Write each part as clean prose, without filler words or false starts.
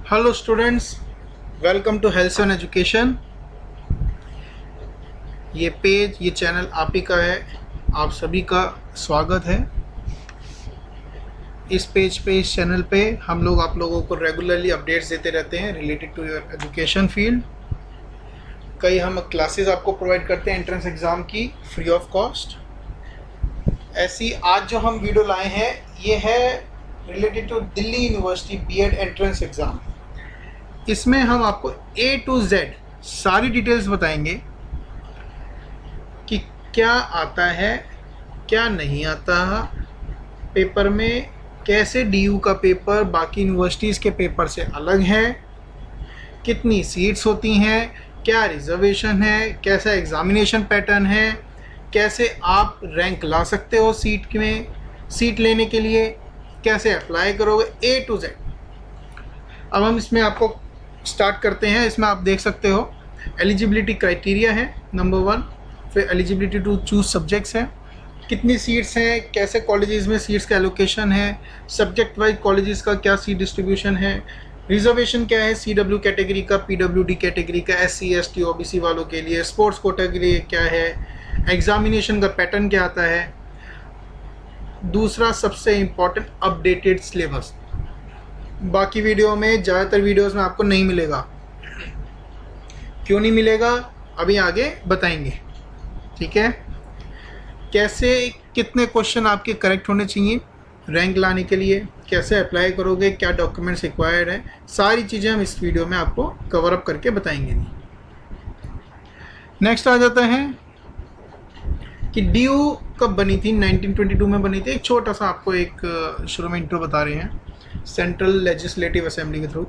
Hello students, welcome to health and education. ये channel आप ही का है। आप सभी का स्वागत है। इस चैनल पे हम लोग आप लोगों को रेगुलरली अपडेट्स देते रहते हैं related to your education field. कई हम क्लासेस आपको प्रोवाइड करते हैं एंट्रेंस एग्ज़ाम की फ्री ऑफ कॉस्ट। ऐसी आज जो हम वीडियो लाए हैं ये है related to Delhi university BEd entrance exam. इसमें हम आपको A to Z सारी डिटेल्स बताएंगे कि क्या आता है, क्या नहीं आता पेपर में, कैसे DU का पेपर बाकी यूनिवर्सिटीज़ के पेपर से अलग है, कितनी सीट्स होती हैं, क्या रिजर्वेशन है, कैसा एग्ज़ामिनेशन पैटर्न है, कैसे आप रैंक ला सकते हो सीट लेने के लिए, कैसे अप्लाई करोगे, A to Z। अब हम इसमें आपको स्टार्ट करते हैं। इसमें आप देख सकते हो एलिजिबिलिटी क्राइटेरिया है नंबर 1, फिर एलिजिबिलिटी टू चूज सब्जेक्ट्स है, कितनी सीट्स हैं, कैसे कॉलेजेस में सीट्स का एलोकेशन है, सब्जेक्ट वाइज कॉलेजेस का क्या सीट डिस्ट्रीब्यूशन है, रिजर्वेशन क्या है CW कैटेगरी का, PWD कैटेगरी का, SC ST OBC वालों के लिए, स्पोर्ट्स कोटा के लिए क्या है, एग्जामिनेशन का पैटर्न क्या आता है। दूसरा सबसे इम्पॉर्टेंट अपडेटेड सिलेबस बाकी वीडियो में, ज़्यादातर वीडियोस में आपको नहीं मिलेगा। क्यों नहीं मिलेगा अभी आगे बताएंगे, ठीक है। कैसे कितने क्वेश्चन आपके करेक्ट होने चाहिए रैंक लाने के लिए, कैसे अप्लाई करोगे, क्या डॉक्यूमेंट्स रिक्वायर्ड है, सारी चीज़ें हम इस वीडियो में आपको कवर अप करके बताएंगे। नेक्स्ट आ जाता है कि DU कब बनी थी। 1922 में बनी थी। एक छोटा सा आपको एक शुरू में इंट्रो बता रहे हैं। सेंट्रल लेजिस्लेटिव असेंबली के थ्रू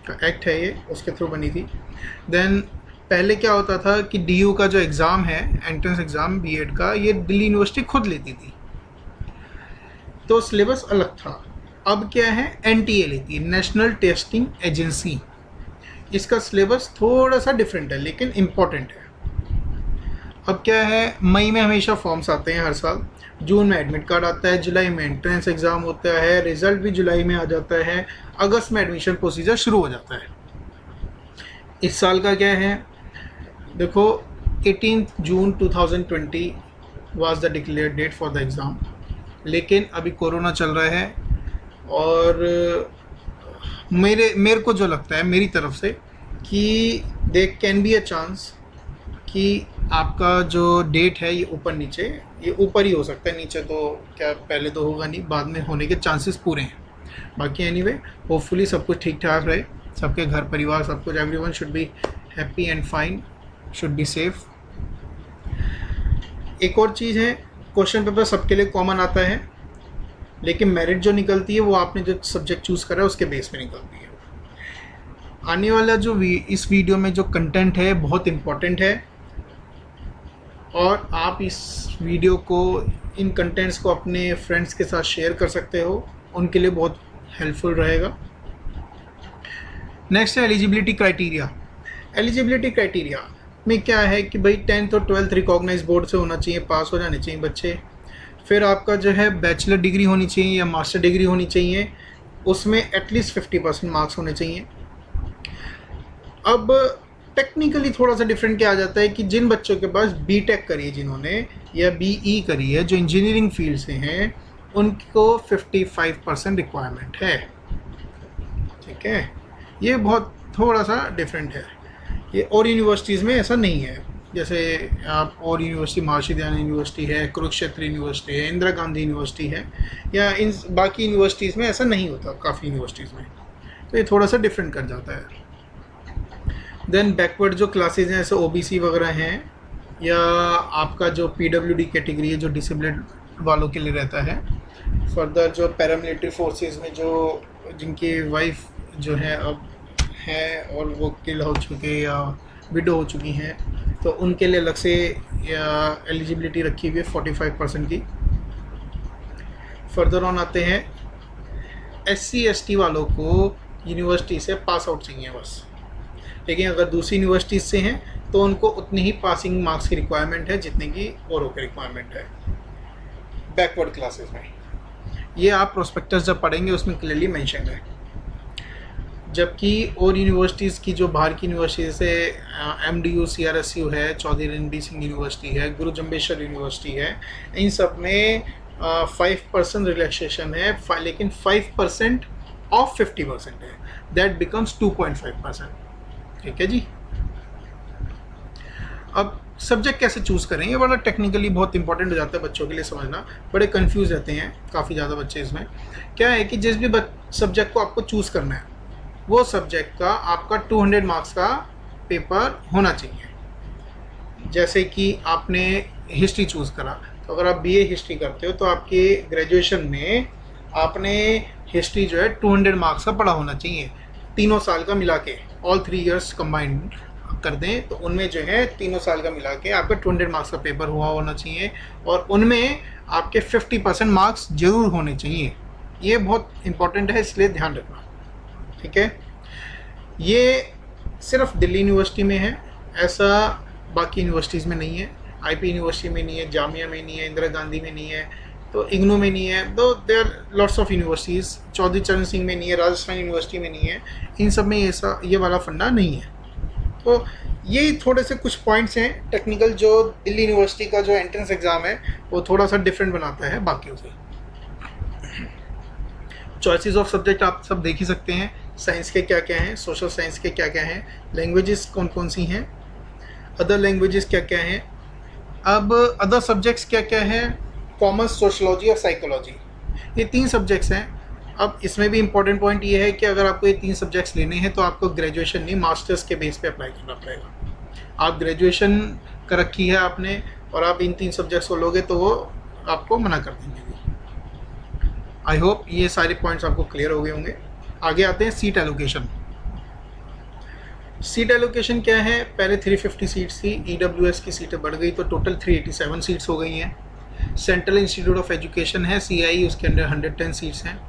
का एक्ट है ये, उसके थ्रू बनी थी। देन पहले क्या होता था कि DU का जो एग्ज़ाम है एंट्रेंस एग्ज़ाम बीएड का, ये दिल्ली यूनिवर्सिटी खुद लेती थी, तो सिलेबस अलग था। अब क्या है, NTA लेती है, नेशनल टेस्टिंग एजेंसी। इसका सिलेबस थोड़ा सा डिफरेंट है लेकिन इम्पॉर्टेंट है। अब क्या है, मई में हमेशा फॉर्म्स आते हैं हर साल, जून में एडमिट कार्ड आता है, जुलाई में एंट्रेंस एग्ज़ाम होता है, रिज़ल्ट भी जुलाई में आ जाता है, अगस्त में एडमिशन प्रोसीजर शुरू हो जाता है। इस साल का क्या है, देखो 18 जून 2020 was the declared date for the exam, लेकिन अभी कोरोना चल रहा है और मेरे को जो लगता है मेरी तरफ से कि there can be a chance कि आपका जो डेट है ये ऊपर नीचे, ये ऊपर ही हो सकता है, नीचे तो क्या पहले तो होगा नहीं, बाद में होने के चांसेस पूरे हैं। बाकी एनीवे होपफुली सब कुछ ठीक ठाक रहे, सबके घर परिवार सब कुछ, everyone should be happy and fine, should be safe. एक और चीज़ है, क्वेश्चन पेपर सबके लिए कॉमन आता है, लेकिन मेरिट जो निकलती है वो आपने जो सब्जेक्ट चूज़ करा है उसके बेस पे निकलती है। आने वाला जो इस वीडियो में जो कंटेंट है बहुत इम्पॉर्टेंट है और आप इस वीडियो को, इन कंटेंट्स को अपने फ्रेंड्स के साथ शेयर कर सकते हो, उनके लिए बहुत हेल्पफुल रहेगा। नेक्स्ट है एलिजिबिलिटी क्राइटेरिया। एलिजिबिलिटी क्राइटेरिया में क्या है कि भाई 10th और 12th रिकॉग्नाइज बोर्ड से होना चाहिए, पास हो जाने चाहिए बच्चे। फिर आपका जो है बैचलर डिग्री होनी चाहिए या मास्टर डिग्री होनी चाहिए, उसमें एटलीस्ट 50% मार्क्स होने चाहिए। अब टेक्निकली थोड़ा सा डिफरेंट क्या आ जाता है कि जिन बच्चों के पास BTech करी है जिन्होंने, या BE करी है, जो इंजीनियरिंग फील्ड से हैं, उनको 55% रिक्वायरमेंट है, ठीक है। ये बहुत थोड़ा सा डिफरेंट है, ये और यूनिवर्सिटीज़ में ऐसा नहीं है। जैसे आप और यूनिवर्सिटी, महर्षि दयानंद यूनिवर्सिटी है, कुरुक्षेत्र यूनिवर्सिटी है, इंदिरा गांधी यूनिवर्सिटी है, या इन बाकी यूनिवर्सिटीज़ में ऐसा नहीं होता, काफ़ी यूनिवर्सिटीज़ में, तो ये थोड़ा सा डिफरेंट कर जाता है। देन बैकवर्ड जो क्लासेस हैं जैसे OBC वगैरह हैं, या आपका जो PWD कैटेगरी है जो डिसेबल्ड वालों के लिए रहता है। फर्दर जो पैरामिलिट्री फोर्सेस में जो जिनकी वाइफ जो है अब है और वो किल हो चुके या विडो हो चुकी हैं, तो उनके लिए अलग से एलिजिबिलिटी रखी हुई है 45% की। फर्दर ऑन आते हैं, SC ST वालों को यूनिवर्सिटी से पास आउट चाहिए बस, लेकिन अगर दूसरी यूनिवर्सिटी से हैं तो उनको उतनी ही पासिंग मार्क्स की रिक्वायरमेंट है जितने की औरों की रिक्वायरमेंट है बैकवर्ड क्लासेस में। ये आप प्रोस्पेक्टस जब पढ़ेंगे उसमें क्लियरली मेंशन है। जबकि और यूनिवर्सिटीज़ की जो बाहर की यूनिवर्सिटी जैसे MDU CRSU है, चौधरी रणबीर सिंह यूनिवर्सिटी है, गुरु जम्बेश्वर यूनिवर्सिटी है, इन सब में 5% रिलैक्सेशन है, लेकिन 5% ऑफ 50% है, दैट बिकम्स 2.5%। ठीक है जी। अब सब्जेक्ट कैसे चूज़ करें, ये बड़ा टेक्निकली बहुत इंपॉर्टेंट हो जाता है बच्चों के लिए समझना, बड़े कंफ्यूज रहते हैं काफ़ी ज़्यादा बच्चे इसमें। क्या है कि जिस भी सब्जेक्ट को आपको चूज़ करना है वो सब्जेक्ट का आपका 200 मार्क्स का पेपर होना चाहिए। जैसे कि आपने हिस्ट्री चूज़ करा, तो अगर आप BA हिस्ट्री करते हो तो आपके ग्रेजुएशन में आपने हिस्ट्री जो है 200 मार्क्स का पढ़ा होना चाहिए, तीनों साल का मिला के, ऑल 3 इयर्स कंबाइंड कर दें तो उनमें जो है तीनों साल का मिला के आपका 200 मार्क्स का पेपर हुआ होना चाहिए, और उनमें आपके 50% मार्क्स जरूर होने चाहिए। ये बहुत इंपॉर्टेंट है, इसलिए ध्यान रखना। ठीक है, ये सिर्फ दिल्ली यूनिवर्सिटी में है, ऐसा बाकी यूनिवर्सिटीज़ में नहीं है। IP यूनिवर्सिटी में नहीं है, जामिया में नहीं है, इंदिरा गांधी में नहीं है, तो इग्नू में नहीं है, though there lots of universities, Chaudhary Charan Singh में नहीं है, राजस्थान यूनिवर्सिटी में नहीं है, इन सब में ये वाला फंडा नहीं है। तो ये थोड़े से कुछ पॉइंट्स हैं टेक्निकल, जो दिल्ली यूनिवर्सिटी का जो एंट्रेंस एग्ज़ाम है वो थोड़ा सा डिफरेंट बनाता है बाकियों से। चॉइसेस ऑफ सब्जेक्ट आप सब देख ही सकते हैं, साइंस के क्या क्या हैं, सोशल साइंस के क्या क्या हैं, लैंग्वेजेस कौन कौन सी हैं, अदर लैंग्वेजेस क्या क्या हैं, अब अदर सब्जेक्ट्स क्या क्या हैं, कॉमर्स, सोशलॉजी और साइकोलॉजी, ये 3 सब्जेक्ट्स हैं। अब इसमें भी इम्पॉर्टेंट पॉइंट ये है कि अगर आपको ये 3 सब्जेक्ट्स लेने हैं तो आपको ग्रेजुएशन नहीं, मास्टर्स के बेस पे अप्लाई करना पड़ेगा। आप ग्रेजुएशन कर रखी है आपने और आप इन 3 सब्जेक्ट्स को लोगे तो वो आपको मना कर देंगे। आई होप ये सारे पॉइंट्स आपको क्लियर हो गए होंगे। आगे आते हैं सीट एलोकेशन। सीट एलोकेशन क्या है, पहले 350 सीट्स थी, EWS की सीटें बढ़ गई तो टोटल 387 सीट्स हो गई हैं। सेंट्रल इंस्टीट्यूट ऑफ एजुकेशन है CIE, उसके अंदर 110 सीट्स हैं।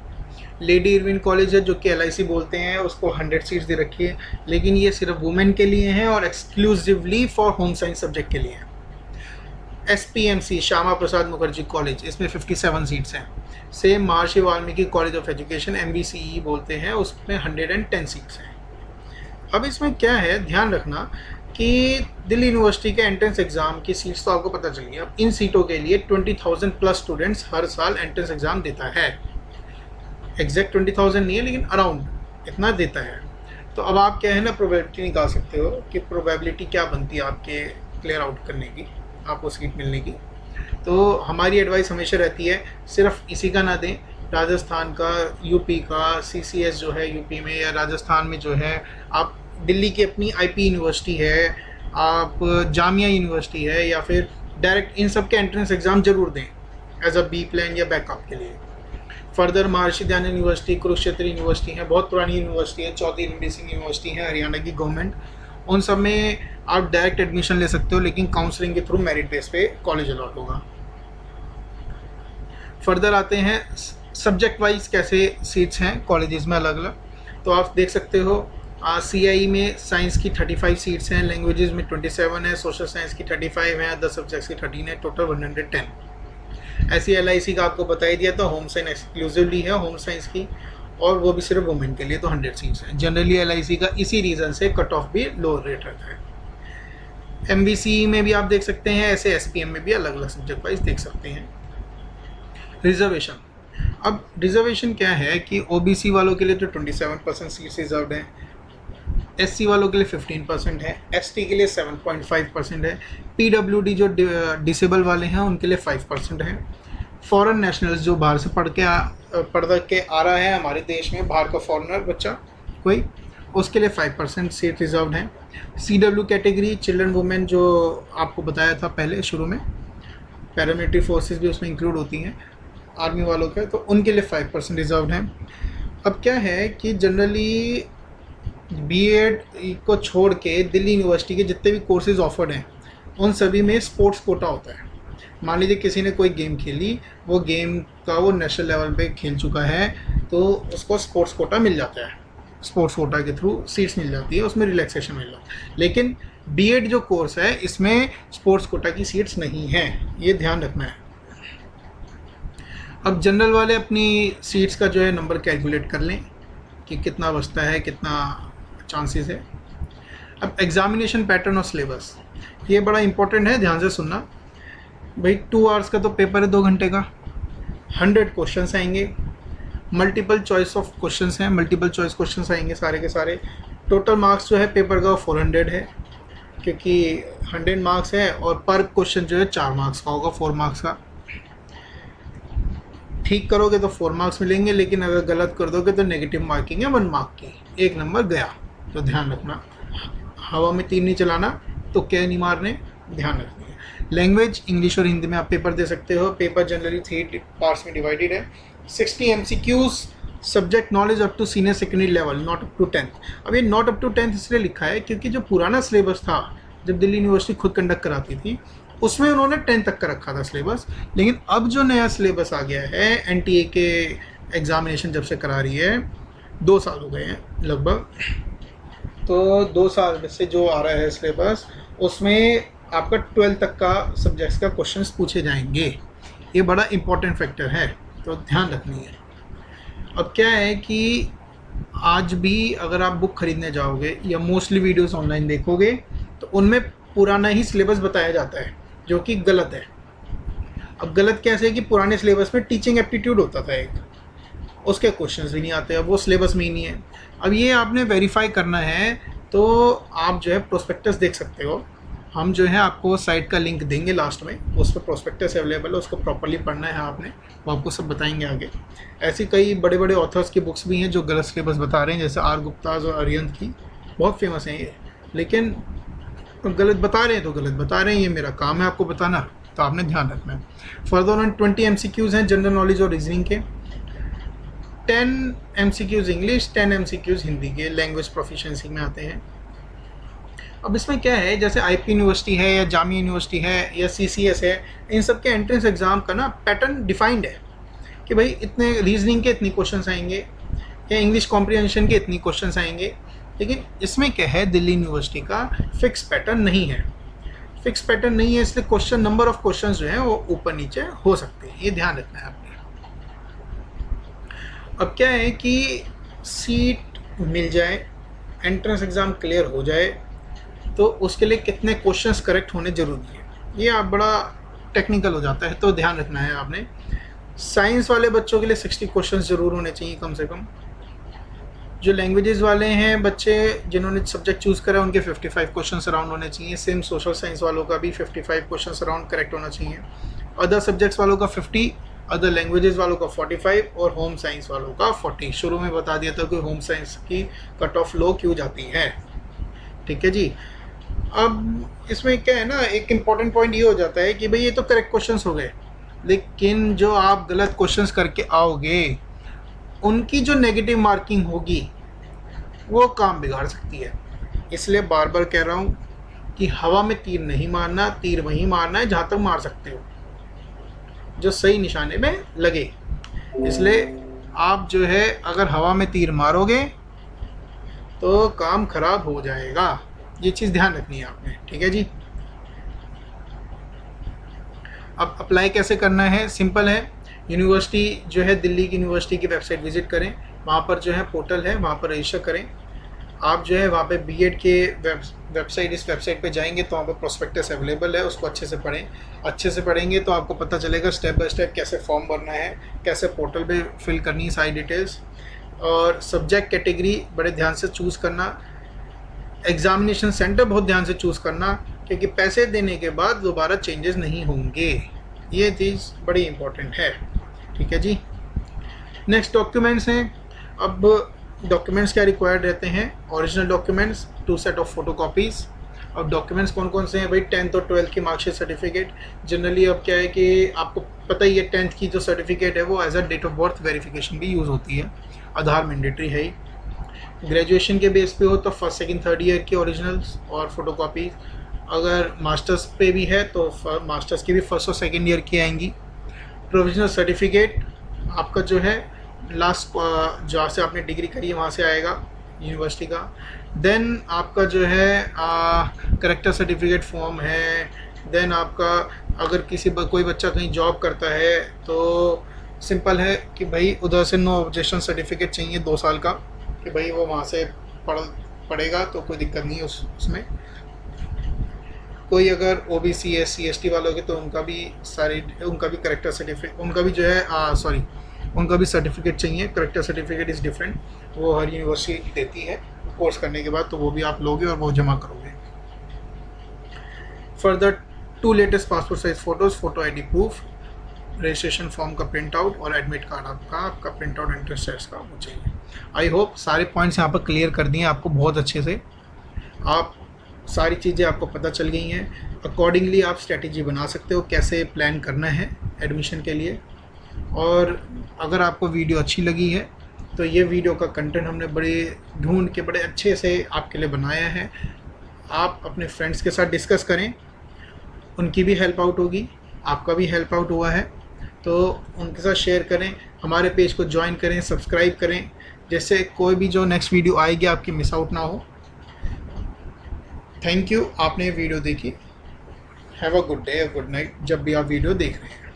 लेडी इरविन कॉलेज है जो कि LIC बोलते हैं, उसको 100 सीट्स दे रखी है, लेकिन ये सिर्फ वुमेन के लिए हैं और exclusively for home science subject के लिए है। SPMC श्यामा प्रसाद मुखर्जी कॉलेज, इसमें 57 सीट्स हैं। Same Maharshi Valmiki college of education MBCE बोलते हैं, उसमें 110 सीट्स हैं। अब इसमें क्या है, ध्यान रखना कि दिल्ली यूनिवर्सिटी के एंट्रेंस एग्ज़ाम की सीट्स तो आपको पता चली है। अब इन सीटों के लिए 20,000 प्लस स्टूडेंट्स हर साल एंट्रेंस एग्ज़ाम देता है, एग्जैक्ट 20,000 नहीं है लेकिन अराउंड इतना देता है। तो अब आप क्या है ना, प्रोबेबिलिटी निकाल सकते हो कि प्रोबेबिलिटी क्या बनती है आपके क्लियर आउट करने की, आपको सीट मिलने की। तो हमारी एडवाइस हमेशा रहती है सिर्फ इसी का ना दें, राजस्थान का, यूपी का, CCS जो है यूपी में या राजस्थान में जो है, आप दिल्ली की अपनी IP यूनिवर्सिटी है, आप जामिया यूनिवर्सिटी है, या फिर डायरेक्ट इन सब के एंट्रेंस एग्ज़ाम ज़रूर दें एज अ B प्लान या बैकअप के लिए। Further Maharshi Dayanand university, Kurukshetra university है, बहुत पुरानी यूनिवर्सिटी है, चौधरी रणबीर सिंह यूनिवर्सिटी है हरियाणा की गवर्नमेंट, उन सब में आप डायरेक्ट एडमिशन ले सकते हो, लेकिन काउंसलिंग के थ्रू मेरिट बेस पे कॉलेज अलॉट होगा। फर्दर आते हैं सब्जेक्ट वाइज कैसे सीट्स हैं कॉलेजेस में अलग अलग, तो आप देख सकते हो CIE में साइंस की 35 सीट्स हैं, लैंग्वेजेस में 27 है, सोशल साइंस की 35 है, अदर सब्जेक्ट्स की 13 है, टोटल 110। ऐसी LIC का आपको बता ही दिया था, होम साइंस एक्सक्लूसिवली है होम साइंस की, और वो भी सिर्फ वुमेन के लिए, तो 100 सीट्स हैं। जनरली LIC का इसी रीज़न से कट ऑफ भी लो रेट रहता है। MBCE में भी आप देख सकते हैं, ऐसे SPM में भी अलग अलग सब्जेक्ट वाइज देख सकते हैं। रिजर्वेशन, अब रिजर्वेशन क्या है कि OBC वालों के लिए तो 27% सीट्स रिजर्व्ड हैं, SC वालों के लिए 15% है, ST के लिए 7.5% है, PWD जो डिसेबल वाले हैं उनके लिए 5% है। फॉरेन नेशनल्स जो बाहर से पढ़ के आ रहा है हमारे देश में, बाहर का फॉरेनर बच्चा कोई, उसके लिए 5% सीट रिजर्व्ड है। CW कैटेगरी, चिल्ड्रन वुमेन जो आपको बताया था पहले शुरू में, पैरामिलिट्री फोर्सेस भी उसमें इंक्लूड होती हैं आर्मी वालों के, तो उनके लिए 5% रिजर्व्ड है। अब क्या है कि जनरली B.Ed को छोड़ के दिल्ली यूनिवर्सिटी के जितने भी कोर्सेज ऑफर्ड हैं उन सभी में स्पोर्ट्स कोटा होता है। मान लीजिए किसी ने कोई गेम खेली, वो गेम का वो नेशनल लेवल पे खेल चुका है, तो उसको स्पोर्ट्स कोटा मिल जाता है, स्पोर्ट्स कोटा के थ्रू सीट्स मिल जाती है, उसमें रिलैक्सेशन मिल जाता है। लेकिन B.Ed जो कोर्स है इसमें स्पोर्ट्स कोटा की सीट्स नहीं हैं, ये ध्यान रखना है। अब जनरल वाले अपनी सीट्स का जो है नंबर कैलकुलेट कर लें, कि कितना बचता है, कितना चांसेस है। अब एग्जामिनेशन पैटर्न और सिलेबस, ये बड़ा इंपॉर्टेंट है, ध्यान से सुनना भाई। 2 आवर्स का तो पेपर है, 2 घंटे का, 100 क्वेश्चंस आएंगे, मल्टीपल चॉइस ऑफ क्वेश्चंस हैं, मल्टीपल चॉइस क्वेश्चंस आएंगे सारे के सारे। टोटल मार्क्स जो है पेपर का 400 है, क्योंकि 100 मार्क्स है और पर क्वेश्चन जो है 4 मार्क्स का होगा, 4 मार्क्स का। ठीक करोगे तो 4 मार्क्स मिलेंगे, लेकिन अगर गलत कर दोगे तो नेगेटिव मार्किंग है 1 मार्क की, 1 नंबर गया। तो ध्यान रखना, हवा में तीर नहीं चलाना, तो क्या नहीं मारने, ध्यान रखना। लैंग्वेज इंग्लिश और हिंदी में आप पेपर दे सकते हो। पेपर जनरली 3 पार्ट्स में डिवाइडेड है। 60 MCQs, subject knowledge up to senior secondary level, not up to 10th। अब ये नॉट अप टू 10th इसलिए लिखा है क्योंकि जो पुराना सिलेबस था, जब दिल्ली यूनिवर्सिटी खुद कंडक्ट कराती थी, उसमें उन्होंने 10th तक का रखा था सिलेबस। लेकिन अब जो नया सिलेबस आ गया है, NTA के एग्ज़ामिनेशन जब से करा रही है, 2 साल हो गए हैं लगभग, तो 2 साल में से जो आ रहा है सिलेबस, उसमें आपका 12th तक का सब्जेक्ट्स का क्वेश्चंस पूछे जाएंगे। ये बड़ा इंपॉर्टेंट फैक्टर है, तो ध्यान रखनी है। अब क्या है कि आज भी अगर आप बुक खरीदने जाओगे या मोस्टली वीडियोस ऑनलाइन देखोगे, तो उनमें पुराना ही सिलेबस बताया जाता है, जो कि गलत है। अब गलत कैसे है कि पुराने सिलेबस में टीचिंग एप्टीट्यूड होता था एक, उसके क्वेश्चंस भी नहीं आते, अब वो सिलेबस में ही नहीं है। अब ये आपने वेरीफाई करना है, तो आप जो है प्रोस्पेक्टस देख सकते हो। हम जो है आपको साइट का लिंक देंगे लास्ट में, उस पर प्रोस्पेक्टस अवेलेबल है, उसको प्रॉपर्ली पढ़ना है आपने, वो आपको सब बताएंगे आगे। ऐसी कई बड़े बड़े ऑथर्स की बुक्स भी हैं जो गलत सिलेबस बता रहे हैं, जैसे आर गुप्ताज और अरिहंत की, बहुत फेमस हैं ये, लेकिन गलत बता रहे हैं तो गलत बता रहे हैं, ये मेरा काम है आपको बताना, तो आपने ध्यान रखना है। फर्दर ऑन 20 MCQs हैं जनरल नॉलेज और रीजनिंग के, 10 MCQs इंग्लिश, 10 MCQs हिंदी के, लैंग्वेज प्रोफिशिएंसी में आते हैं। अब इसमें क्या है, जैसे IP यूनिवर्सिटी है या जामिया यूनिवर्सिटी है या CCS है, इन सब के एंट्रेंस एग्ज़ाम का ना पैटर्न डिफाइंड है कि भाई इतने रीजनिंग के इतनी क्वेश्चंस आएंगे या इंग्लिश कॉम्प्रिहेंशन के इतनी क्वेश्चंस आएंगे। लेकिन इसमें क्या है, दिल्ली यूनिवर्सिटी का फिक्स पैटर्न नहीं है, फिक्स पैटर्न नहीं है, इसलिए क्वेश्चन, नंबर ऑफ क्वेश्चंस जो हैं वो ऊपर नीचे हो सकते हैं, ये ध्यान रखना है आपने। अब क्या है कि सीट मिल जाए, एंट्रेंस एग्ज़ाम क्लियर हो जाए, तो उसके लिए कितने क्वेश्चंस करेक्ट होने ज़रूरी है, ये आप बड़ा टेक्निकल हो जाता है, तो ध्यान रखना है आपने। साइंस वाले बच्चों के लिए 60 क्वेश्चंस ज़रूर होने चाहिए कम से कम। जो लैंग्वेजेस वाले हैं बच्चे, जिन्होंने सब्जेक्ट चूज़ करा, उनके 55 क्वेश्चंस अराउंड होने चाहिए। सेम सोशल साइंस वालों का भी 55 क्वेश्चंस अराउंड करेक्ट होना चाहिए। अदर सब्जेक्ट्स वालों का 50, अदर लैंग्वेजेस वालों का 45 और होम साइंस वालों का 40। शुरू में बता दिया था कि होम साइंस की कट ऑफ लो क्यों जाती है, ठीक है जी। अब इसमें क्या है ना, एक इम्पॉर्टेंट पॉइंट ये हो जाता है कि भाई ये तो करेक्ट क्वेश्चंस हो गए, लेकिन जो आप गलत क्वेश्चंस करके आओगे, उनकी जो नेगेटिव मार्किंग होगी वो काम बिगाड़ सकती है। इसलिए बार बार कह रहा हूँ कि हवा में तीर नहीं मारना, तीर वहीं मारना है जहाँ तक मार सकते हो, जो सही निशाने में लगे। इसलिए आप जो है अगर हवा में तीर मारोगे तो काम खराब हो जाएगा, ये चीज़ ध्यान रखनी है आपने, ठीक है जी। अब अप्लाई कैसे करना है, सिंपल है। यूनिवर्सिटी जो है, दिल्ली की यूनिवर्सिटी की वेबसाइट विजिट करें, वहाँ पर जो है पोर्टल है, वहाँ पर रजिस्टर करें। आप जो है वहाँ पे बीएड के वेबसाइट, इस वेबसाइट पे जाएंगे तो वहाँ पर प्रोस्पेक्टस अवेलेबल है, उसको अच्छे से पढ़ें। अच्छे से पढ़ेंगे तो आपको पता चलेगा स्टेप बाय स्टेप कैसे फॉर्म भरना है, कैसे पोर्टल पे फिल करनी है सारी डिटेल्स, और सब्जेक्ट कैटेगरी बड़े ध्यान से चूज़ करना, एग्ज़ामिनेशन सेंटर बहुत ध्यान से चूज़ करना, क्योंकि पैसे देने के बाद दोबारा चेंजेस नहीं होंगे, ये चीज़ बड़ी इंपॉर्टेंट है, ठीक है जी। नेक्स्ट डॉक्यूमेंट्स हैं। अब डॉक्यूमेंट्स क्या रिक्वायर्ड रहते हैं, original documents, 2 set of photo copies. अब डॉक्यूमेंट्स कौन कौन से हैं भाई, 10th और 12th की मार्कशीट सर्टिफिकेट। जनरली अब क्या है कि आपको पता ही है 10th की जो सर्टिफिकेट है वो as a date of birth verification भी यूज़ होती है, आधार मैंडेटरी है ही। ग्रेजुएशन के बेस पे हो तो फर्स्ट सेकंड थर्ड ईयर की ओरिजिनल्स और फोटो कॉपी। अगर मास्टर्स पे भी है तो मास्टर्स की भी फर्स्ट और सेकंड ईयर की आएंगी। प्रोविजनल सर्टिफिकेट आपका जो है लास्ट जहाँ से आपने डिग्री करी है वहाँ से आएगा, यूनिवर्सिटी का। देन आपका जो है करेक्टर सर्टिफिकेट फॉर्म है। देन आपका अगर कोई बच्चा कहीं जॉब करता है तो सिंपल है कि भाई उधर से नो ऑब्जेक्शन सर्टिफिकेट चाहिए 2 साल का, कि भाई वो वहाँ से पढ़ेगा तो कोई दिक्कत नहीं है उसमें। कोई अगर OBC SC ST वालों के तो उनका भी करेक्टर सर्टिफिकेट, उनका भी जो है उनका भी सर्टिफिकेट चाहिए। करेक्टर सर्टिफिकेट इज़ डिफरेंट, वो हर यूनिवर्सिटी देती है कोर्स करने के बाद, तो वो भी आप लोगे और वो जमा करोगे। Further 2 latest passport size photos, photo ID proof, registration form का प्रिंट आउट और एडमिट कार्ड आपका प्रिंट आउट इंटरेस्ट टेस्ट का वो चाहिए। आई होप सारे पॉइंट्स यहाँ पर क्लियर कर दिए आपको बहुत अच्छे से। आप सारी चीज़ें आपको पता चल गई हैं। अकॉर्डिंगली आप स्ट्रेटेजी बना सकते हो कैसे प्लान करना है एडमिशन के लिए। और अगर आपको वीडियो अच्छी लगी है तो ये वीडियो का कंटेंट हमने बड़े अच्छे से आपके लिए बनाया है। आप अपने फ्रेंड्स के साथ डिस्कस करें, उनकी भी हेल्प आउट होगी, आपका भी हेल्प आउट हुआ है, तो उनके साथ शेयर करें। हमारे पेज को ज्वाइन करें, सब्सक्राइब करें, जैसे कोई भी जो नेक्स्ट वीडियो आएगी आपकी मिस आउट ना हो। थैंक यू, आपने वीडियो देखी। Have a good day, good night जब भी आप वीडियो देख रहे हैं।